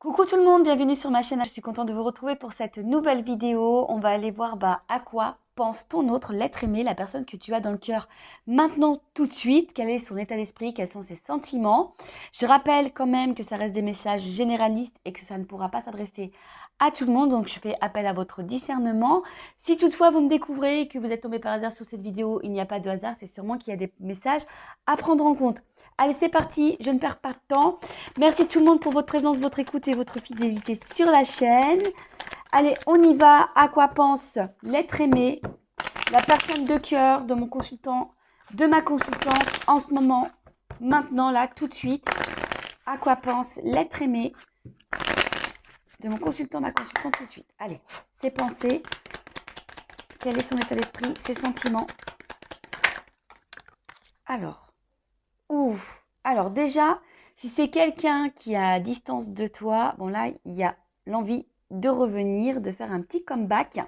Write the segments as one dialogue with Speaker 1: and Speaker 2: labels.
Speaker 1: Coucou tout le monde, bienvenue sur ma chaîne. Je suis contente de vous retrouver pour cette nouvelle vidéo. On va aller voir à quoi pense ton autre, l'être aimé, la personne que tu as dans le cœur maintenant tout de suite. Quel est son état d'esprit, quels sont ses sentiments. Je rappelle quand même que ça reste des messages généralistes et que ça ne pourra pas s'adresser à tout le monde. Donc je fais appel à votre discernement. Si toutefois vous me découvrez et que vous êtes tombé par hasard sur cette vidéo, il n'y a pas de hasard, c'est sûrement qu'il y a des messages à prendre en compte. Allez, c'est parti, je ne perds pas de temps. Merci tout le monde pour votre présence, votre écoute et votre fidélité sur la chaîne. Allez, on y va. À quoi pense l'être aimé, la personne de cœur de mon consultant, de ma consultante en ce moment, maintenant, là, tout de suite. À quoi pense l'être aimé de mon consultant, ma consultante tout de suite. Allez, ses pensées, quel est son état d'esprit, ses sentiments. Alors déjà, si c'est quelqu'un qui est à distance de toi, bon là, il y a l'envie de revenir, de faire un petit comeback.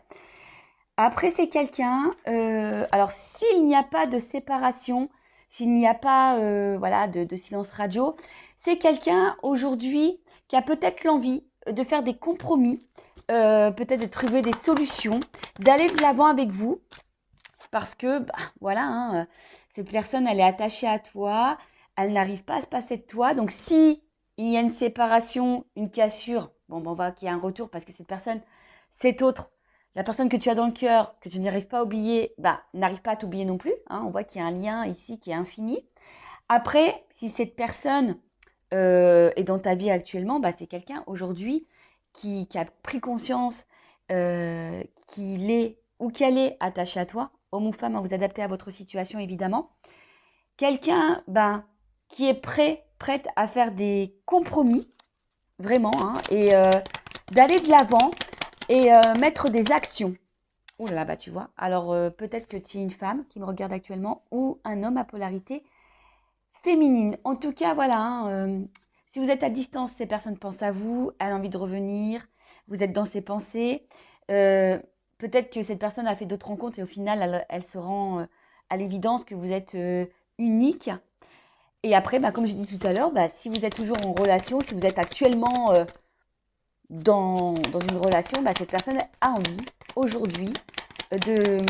Speaker 1: Après, c'est quelqu'un, alors s'il n'y a pas de séparation, s'il n'y a pas voilà, de silence radio, c'est quelqu'un aujourd'hui qui a peut-être l'envie de faire des compromis, peut-être de trouver des solutions, d'aller de l'avant avec vous, parce que, voilà, hein, cette personne, elle est attachée à toi, elle n'arrive pas à se passer de toi. Donc, si il y a une séparation, une cassure, bon, on va qu'il y a un retour parce que cette personne, cette autre, la personne que tu as dans le cœur, que tu n'arrives pas à oublier, n'arrive pas à t'oublier non plus. Hein, on voit qu'il y a un lien ici qui est infini. Après, si cette personne est dans ta vie actuellement, c'est quelqu'un aujourd'hui qui a pris conscience qu'il est ou qu'elle est attachée à toi, homme ou femme, à vous adapter à votre situation évidemment. Quelqu'un qui est prête à faire des compromis, vraiment, hein, et d'aller de l'avant et mettre des actions. Ouh là là, tu vois. Alors peut-être que tu es une femme qui me regarde actuellement ou un homme à polarité féminine. En tout cas, voilà, hein, si vous êtes à distance, ces personnes pensent à vous, elle a envie de revenir, vous êtes dans ses pensées. Euh, Peut-être que cette personne a fait d'autres rencontres et au final, elle se rend à l'évidence que vous êtes unique. Et après, comme j'ai dit tout à l'heure, si vous êtes toujours en relation, si vous êtes actuellement dans une relation, cette personne a envie aujourd'hui de,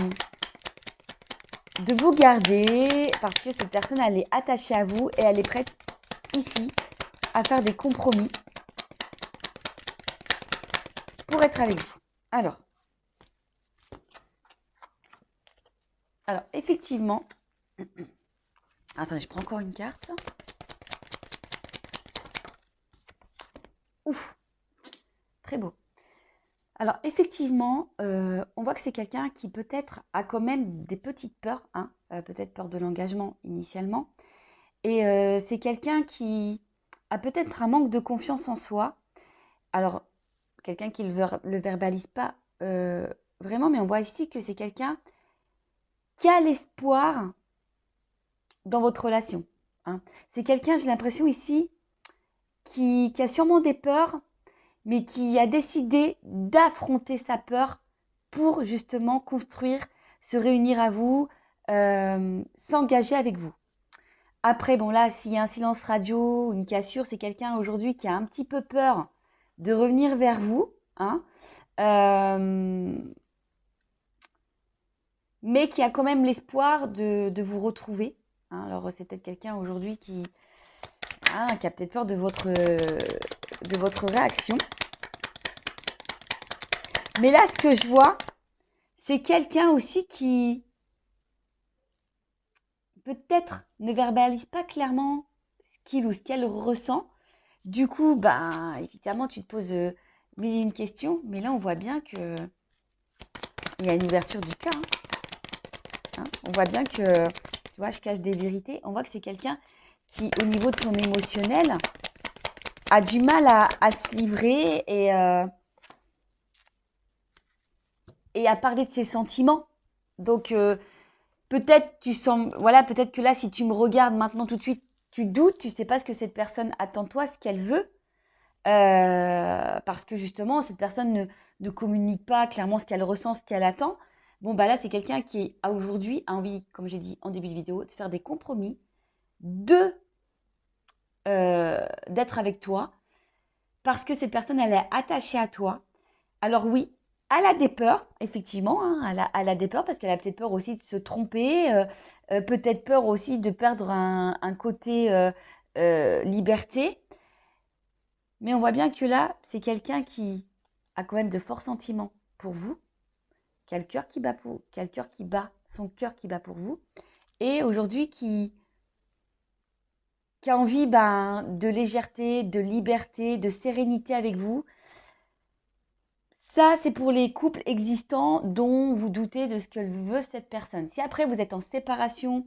Speaker 1: de vous garder parce que cette personne, elle est attachée à vous et elle est prête ici à faire des compromis pour être avec vous. Alors effectivement, attendez, je prends encore une carte. Ouf, très beau. Alors effectivement, on voit que c'est quelqu'un qui peut-être a quand même des petites peurs, hein, peut-être peur de l'engagement initialement. Et c'est quelqu'un qui a peut-être un manque de confiance en soi. Alors, quelqu'un qui le verbalise pas vraiment, mais on voit ici que c'est quelqu'un qui a l'espoir dans votre relation. Hein. C'est quelqu'un, j'ai l'impression ici, qui a sûrement des peurs, mais qui a décidé d'affronter sa peur pour justement construire, se réunir à vous, s'engager avec vous. Après, bon là, s'il y a un silence radio, une cassure, c'est quelqu'un aujourd'hui qui a un petit peu peur de revenir vers vous, hein, mais qui a quand même l'espoir de vous retrouver. Hein. Alors c'est peut-être quelqu'un aujourd'hui qui a peut-être peur de votre réaction. Mais là, ce que je vois, c'est quelqu'un aussi qui peut-être ne verbalise pas clairement ce qu'il ou ce qu'elle ressent. Du coup, évidemment, tu te poses mille et une questions, mais là, on voit bien que il y a une ouverture du cœur. Hein. On voit bien que, tu vois, je cache des vérités. On voit que c'est quelqu'un qui, au niveau de son émotionnel, a du mal à se livrer et à parler de ses sentiments. Donc, peut-être peut-être que là, si tu me regardes maintenant tout de suite, tu doutes, tu ne sais pas ce que cette personne attend de toi, ce qu'elle veut. Parce que justement, cette personne ne communique pas clairement ce qu'elle ressent, ce qu'elle attend. Bon, là, c'est quelqu'un qui, aujourd'hui, a envie, comme j'ai dit en début de vidéo, de faire des compromis, d'être avec toi. parce que cette personne, elle est attachée à toi. Alors oui, elle a des peurs, effectivement, hein, elle a des peurs parce qu'elle a peut-être peur aussi de se tromper, peut-être peur aussi de perdre un côté liberté. Mais on voit bien que là, c'est quelqu'un qui a quand même de forts sentiments pour vous, qui a le cœur qui bat qui a le cœur qui bat, son cœur qui bat pour vous, et aujourd'hui qui a envie de légèreté, de liberté, de sérénité avec vous. Ça, c'est pour les couples existants dont vous doutez de ce que veut cette personne. Si après vous êtes en séparation,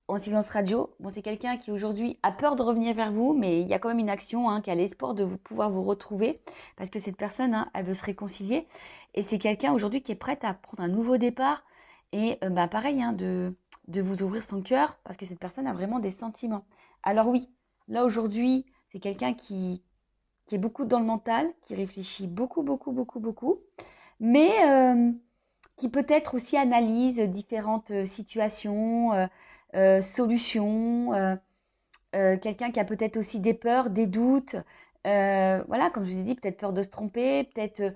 Speaker 1: en silence radio, bon, c'est quelqu'un qui aujourd'hui a peur de revenir vers vous, mais il y a quand même une action, hein, qui a l'espoir de pouvoir vous retrouver, parce que cette personne, hein, elle veut se réconcilier. Et c'est quelqu'un aujourd'hui qui est prête à prendre un nouveau départ et pareil, hein, de vous ouvrir son cœur, parce que cette personne a vraiment des sentiments. Alors oui, là aujourd'hui, c'est quelqu'un qui est beaucoup dans le mental, qui réfléchit beaucoup, beaucoup, beaucoup, beaucoup, mais qui peut-être aussi analyse différentes situations, solutions, quelqu'un qui a peut-être aussi des peurs, des doutes, voilà, comme je vous ai dit, peut-être peur de se tromper, peut-être,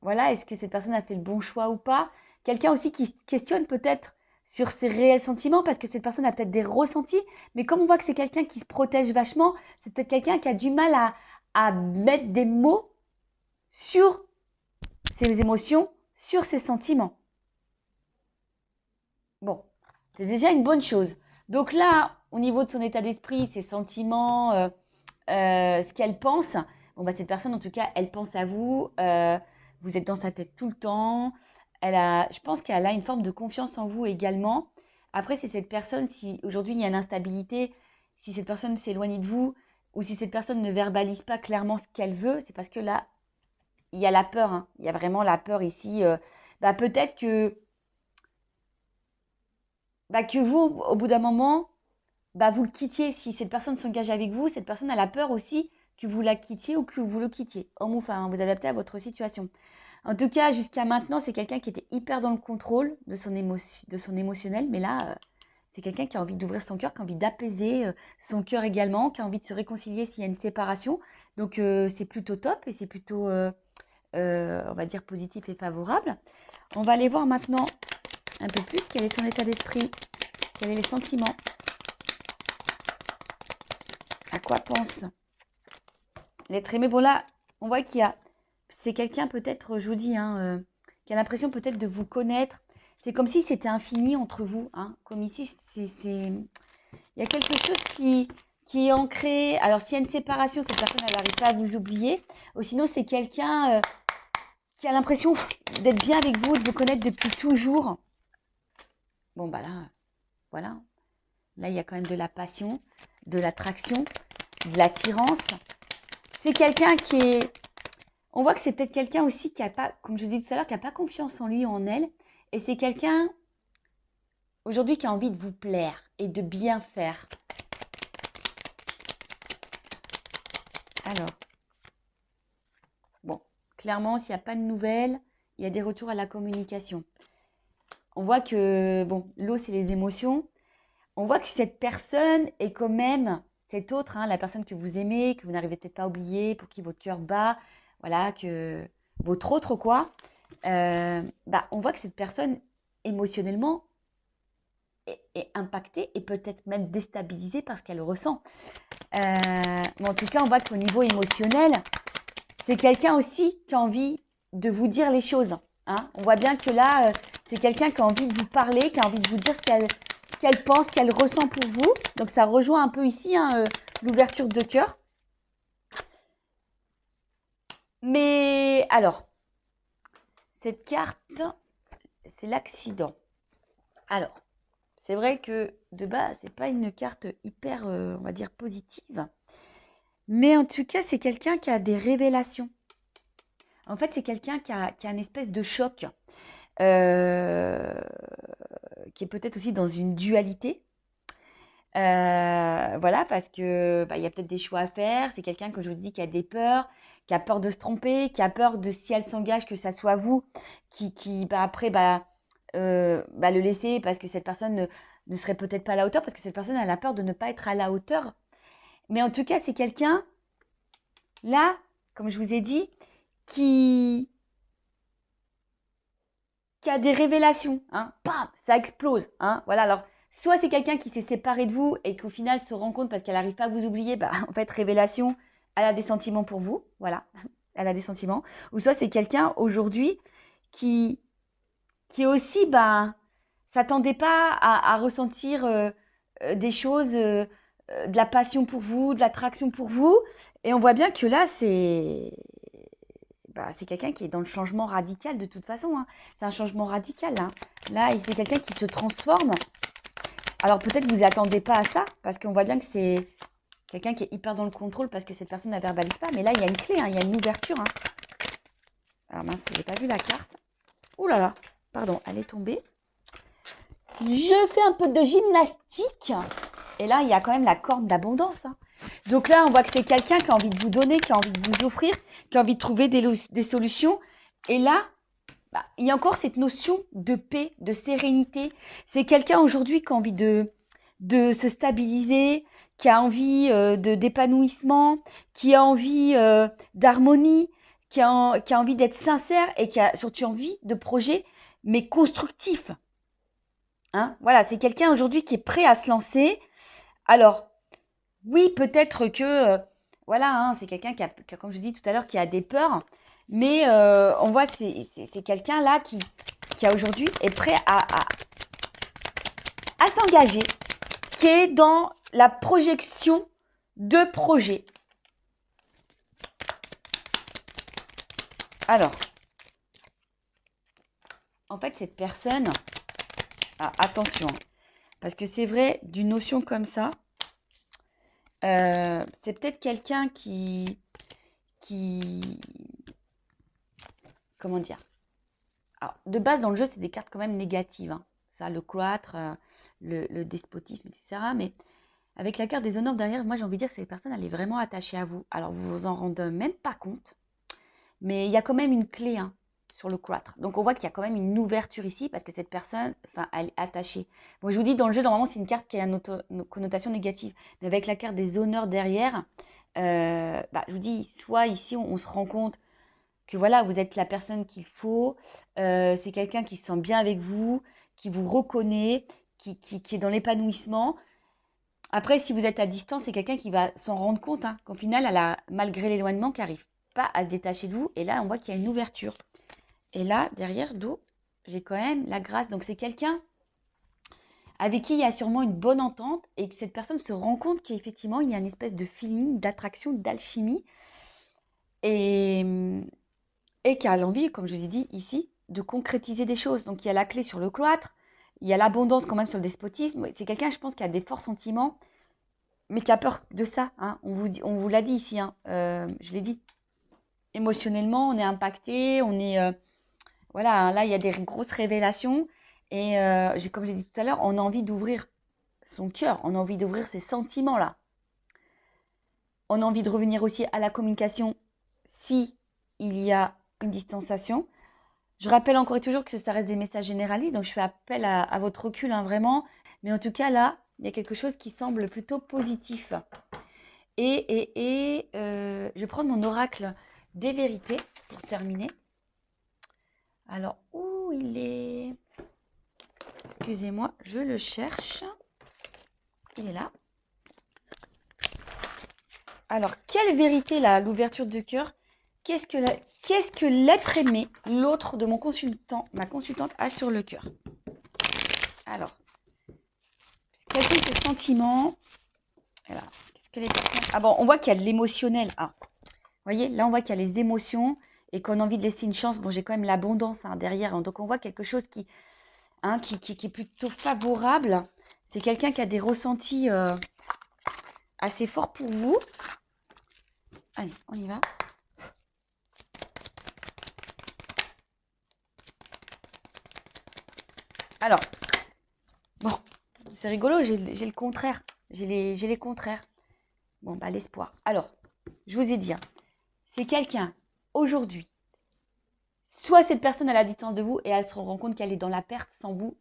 Speaker 1: voilà, est-ce que cette personne a fait le bon choix ou pas? Quelqu'un aussi qui questionne peut-être sur ses réels sentiments, parce que cette personne a peut-être des ressentis, mais comme on voit que c'est quelqu'un qui se protège vachement, c'est peut-être quelqu'un qui a du mal à mettre des mots sur ses émotions, sur ses sentiments. Bon, c'est déjà une bonne chose. Donc là, au niveau de son état d'esprit, ses sentiments, ce qu'elle pense, bon, cette personne, en tout cas, elle pense à vous, vous êtes dans sa tête tout le temps, je pense qu'elle a une forme de confiance en vous également. Après, c'est cette personne, si aujourd'hui il y a l'instabilité, si cette personne s'éloigne de vous, ou si cette personne ne verbalise pas clairement ce qu'elle veut, c'est parce que là, il y a la peur, hein. Il y a vraiment la peur ici. Peut-être que vous, au bout d'un moment, vous le quittiez. Si cette personne s'engage avec vous, cette personne a la peur aussi que vous la quittiez ou que vous le quittiez. Homme ou femme, vous adaptez à votre situation. En tout cas, jusqu'à maintenant, c'est quelqu'un qui était hyper dans le contrôle de son émotionnel. Mais là, c'est quelqu'un qui a envie d'ouvrir son cœur, qui a envie d'apaiser son cœur également, qui a envie de se réconcilier s'il y a une séparation. Donc, c'est plutôt top et c'est plutôt, on va dire, positif et favorable. On va aller voir maintenant un peu plus quel est son état d'esprit, quels sont les sentiments, à quoi pense l'être aimé. Bon là, on voit c'est quelqu'un peut-être, je vous dis, hein, qui a l'impression peut-être de vous connaître. C'est comme si c'était infini entre vous, hein. Comme ici, il y a quelque chose qui est ancré. Alors s'il y a une séparation, cette personne, elle n'arrive pas à vous oublier. Ou sinon, c'est quelqu'un qui a l'impression d'être bien avec vous, de vous connaître depuis toujours. Bon, là, voilà. Là, il y a quand même de la passion, de l'attraction, de l'attirance. C'est quelqu'un qui est... On voit que c'est peut-être quelqu'un aussi qui n'a pas, comme je vous disais tout à l'heure, qui n'a pas confiance en lui ou en elle. Et c'est quelqu'un, aujourd'hui, qui a envie de vous plaire et de bien faire. Alors, bon, clairement, s'il n'y a pas de nouvelles, il y a des retours à la communication. On voit que, bon, l'eau, c'est les émotions. On voit que cette personne est quand même, cette autre, hein, la personne que vous aimez, que vous n'arrivez peut-être pas à oublier, pour qui votre cœur bat, voilà, que votre autre, quoi. On voit que cette personne, émotionnellement, est impactée et peut-être même déstabilisée par ce qu'elle ressent. Mais en tout cas, on voit qu'au niveau émotionnel, c'est quelqu'un aussi qui a envie de vous dire les choses. Hein. On voit bien que là, c'est quelqu'un qui a envie de vous parler, qui a envie de vous dire ce qu'elle pense, qu'elle ressent pour vous. Donc ça rejoint un peu ici, hein, l'ouverture de cœur. Mais alors, cette carte, c'est l'accident. Alors, c'est vrai que de base, c'est pas une carte hyper, on va dire, positive. Mais en tout cas, c'est quelqu'un qui a des révélations. En fait, c'est quelqu'un qui a une espèce de choc, qui est peut-être aussi dans une dualité. Voilà, parce que il y a peut-être des choix à faire. C'est quelqu'un, que je vous dis, qui a des peurs, qui a peur de se tromper, qui a peur de, si elle s'engage, que ça soit vous qui après, le laisser parce que cette personne ne serait peut-être pas à la hauteur, parce que cette personne elle a peur de ne pas être à la hauteur. Mais en tout cas, c'est quelqu'un, là, comme je vous ai dit, qui a des révélations. Hein. Bam, ça explose. Hein. Voilà, alors, soit c'est quelqu'un qui s'est séparé de vous et qu'au final se rend compte parce qu'elle n'arrive pas à vous oublier, bah, en fait, révélation, elle a des sentiments pour vous. Voilà, elle a des sentiments. Ou soit c'est quelqu'un aujourd'hui qui aussi, bah, s'attendait pas à ressentir des choses, de la passion pour vous, de l'attraction pour vous. Et on voit bien que là, c'est quelqu'un qui est dans le changement radical de toute façon. Hein. C'est un changement radical. Hein. Là, c'est quelqu'un qui se transforme. Alors peut-être que vous attendez pas à ça, parce qu'on voit bien que c'est quelqu'un qui est hyper dans le contrôle parce que cette personne ne verbalise pas. Mais là, il y a une clé, hein, il y a une ouverture. Hein. Alors mince, je n'ai pas vu la carte. Ouh là là, pardon, elle est tombée. Je fais un peu de gymnastique. Et là, il y a quand même la corde d'abondance. Hein. Donc là, on voit que c'est quelqu'un qui a envie de vous donner, qui a envie de vous offrir, qui a envie de trouver des solutions. Et là, bah, il y a encore cette notion de paix, de sérénité. C'est quelqu'un aujourd'hui qui a envie de se stabiliser, qui a envie d'épanouissement, qui a envie d'harmonie, qui a envie d'être sincère et qui a surtout envie de projets, mais constructifs. Hein, voilà, c'est quelqu'un aujourd'hui qui est prêt à se lancer. Alors, oui, peut-être que, voilà, hein, c'est quelqu'un qui a, comme je dis tout à l'heure, qui a des peurs. Mais on voit, c'est quelqu'un là qui aujourd'hui est prêt à s'engager, qui est dans la projection de projets. Alors, en fait, cette personne, attention, parce que c'est vrai, d'une notion comme ça, c'est peut-être quelqu'un qui, comment dire, alors, de base, dans le jeu, c'est des cartes quand même négatives. Hein. Ça, le cloître, le despotisme, etc. Mais avec la carte des honneurs derrière, moi, j'ai envie de dire que cette personne, elle est vraiment attachée à vous. Alors, vous vous en rendez même pas compte. Mais il y a quand même une clé hein, sur le cloître. Donc, on voit qu'il y a quand même une ouverture ici parce que cette personne, enfin, elle est attachée. Bon, je vous dis, dans le jeu, normalement, c'est une carte qui a une connotation négative. Mais avec la carte des honneurs derrière, je vous dis, soit ici, on se rend compte que voilà, vous êtes la personne qu'il faut, c'est quelqu'un qui se sent bien avec vous, qui vous reconnaît, qui est dans l'épanouissement. Après, si vous êtes à distance, c'est quelqu'un qui va s'en rendre compte hein, qu'au final, elle a, malgré l'éloignement, qui n'arrive pas à se détacher de vous. Et là, on voit qu'il y a une ouverture. Et là, derrière, d'eau, j'ai quand même la grâce. Donc, c'est quelqu'un avec qui il y a sûrement une bonne entente et que cette personne se rend compte qu'effectivement, il y a une espèce de feeling, d'attraction, d'alchimie. Et qui a l'envie, comme je vous ai dit ici, de concrétiser des choses. Donc il y a la clé sur le cloître, il y a l'abondance quand même sur le despotisme. C'est quelqu'un, je pense, qui a des forts sentiments, mais qui a peur de ça. Hein. On vous l'a dit ici, hein. Je l'ai dit. Émotionnellement, on est impacté, on est... voilà, hein, là, il y a des grosses révélations. Et comme j'ai dit tout à l'heure, on a envie d'ouvrir son cœur, on a envie d'ouvrir ses sentiments-là. On a envie de revenir aussi à la communication si il y a une distanciation. Je rappelle encore et toujours que ça reste des messages généralistes, donc je fais appel à votre recul, hein, vraiment. Mais en tout cas, là, il y a quelque chose qui semble plutôt positif. Je vais prendre mon oracle des vérités pour terminer. Alors, où il est? Excusez-moi, je le cherche. Il est là. Alors, quelle vérité, là, l'ouverture du cœur? Qu'est-ce que l'être aimé, l'autre de mon consultant, ma consultante, a sur le cœur? Alors, quels sont ses sentiments? Alors, qu'est-ce que les personnes... Ah bon, on voit qu'il y a de l'émotionnel. Ah, vous voyez, là, on voit qu'il y a les émotions et qu'on a envie de laisser une chance. Bon, j'ai quand même l'abondance hein, derrière. Hein, donc, on voit quelque chose qui est plutôt favorable. C'est quelqu'un qui a des ressentis assez forts pour vous. Allez, on y va. Alors, bon, c'est rigolo, j'ai le contraire. J'ai les contraires. Bon, bah, l'espoir. Alors, je vous ai dit, hein, c'est quelqu'un, aujourd'hui, soit cette personne à la distance de vous et elle se rend compte qu'elle est dans la perte sans vous,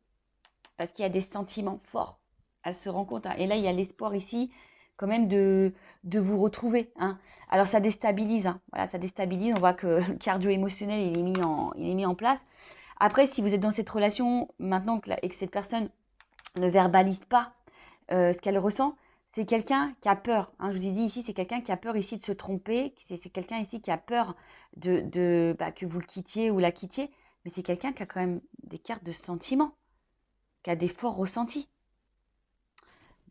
Speaker 1: parce qu'il y a des sentiments forts. Elle se rend compte, hein, et là, il y a l'espoir ici quand même de vous retrouver, hein. Alors ça déstabilise, hein. Voilà, ça déstabilise. On voit que le cardio émotionnel il est mis en place. Après, si vous êtes dans cette relation maintenant et que cette personne ne verbalise pas ce qu'elle ressent, c'est quelqu'un qui a peur, hein. Je vous ai dit ici, c'est quelqu'un qui a peur ici de se tromper, c'est quelqu'un ici qui a peur que vous le quittiez ou la quittiez, mais c'est quelqu'un qui a quand même des cartes de sentiments, qui a des forts ressentis.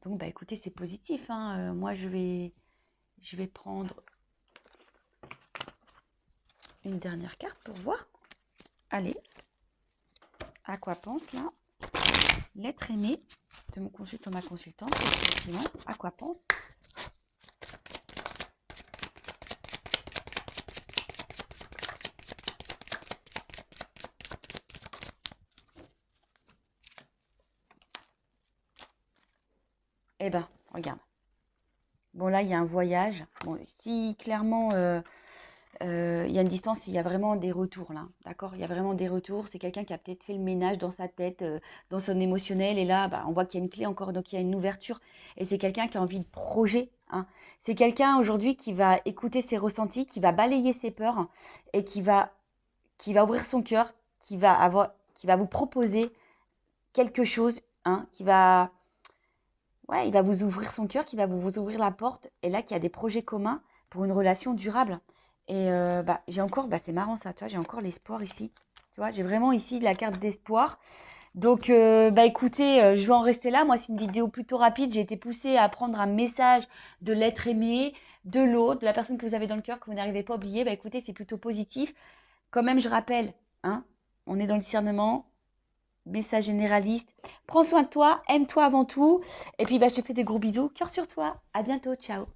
Speaker 1: Donc, bah, écoutez, c'est positif, hein. Moi, je vais prendre une dernière carte pour voir. Allez, à quoi pense là l'être aimé de mon consultant, ma consultante, effectivement, à quoi pense? Eh ben, regarde. Bon, là, il y a un voyage. Bon, si clairement, il y a une distance, il y a vraiment des retours là. D'accord? Il y a vraiment des retours. C'est quelqu'un qui a peut-être fait le ménage dans sa tête, dans son émotionnel. Et là, bah, on voit qu'il y a une clé encore, donc il y a une ouverture. Et c'est quelqu'un qui a envie de projet, hein. C'est quelqu'un aujourd'hui qui va écouter ses ressentis, qui va balayer ses peurs et qui va ouvrir son cœur, qui va vous proposer quelque chose, hein, ouais, il va vous ouvrir son cœur, qui va vous ouvrir la porte. Et là, qu'il y a des projets communs pour une relation durable. Et bah, j'ai encore, bah, c'est marrant ça, tu vois, j'ai encore l'espoir ici. Tu vois, j'ai vraiment ici la carte d'espoir. Donc, bah écoutez, je vais en rester là. Moi, c'est une vidéo plutôt rapide. J'ai été poussée à prendre un message de l'être aimé, de l'autre, de la personne que vous avez dans le cœur, que vous n'arrivez pas à oublier. Bah écoutez, c'est plutôt positif. Quand même, je rappelle, hein, on est dans le discernement, message généraliste. Prends soin de toi, aime-toi avant tout. Et puis, bah, je te fais des gros bisous. Cœur sur toi. À bientôt. Ciao.